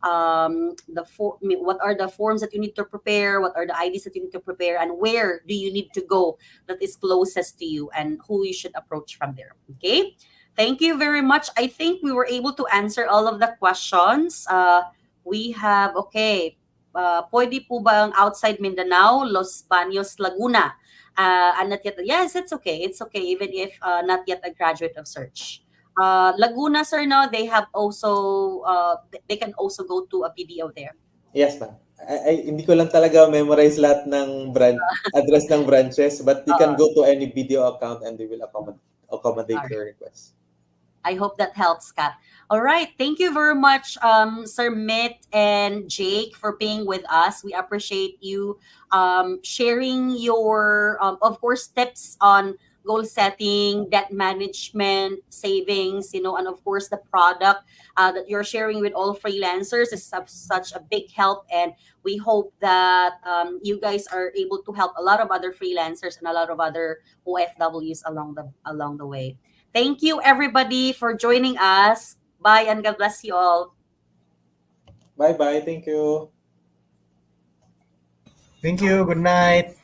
what are the forms that you need to prepare, what are the IDs that you need to prepare, and where do you need to go that is closest to you, and who you should approach from there. Okay, thank you very much. I think we were able to answer all of the questions. We have, okay, pwede po ba ang outside Mindanao, Los Baños, Laguna, and not yet, yes, it's okay even if not yet a graduate of search. Laguna, sir, no, they have also they can also go to a BDO there. Yes, ma'am. Hindi ko lang talaga memorize lahat ng address ng branches, but you can Uh, go to any video account and they will accommodate all your request. I hope that helps, Kat. All right. Thank you very much, Sir Mitt and Jake, for being with us. We appreciate you sharing your, of course, tips on goal setting, debt management, savings, and of course the product that you're sharing with all freelancers is such a big help. And we hope that you guys are able to help a lot of other freelancers and a lot of other OFWs along the way. Thank you everybody for joining us. Bye and God bless you all. Bye bye. Thank you. Thank you. Good night.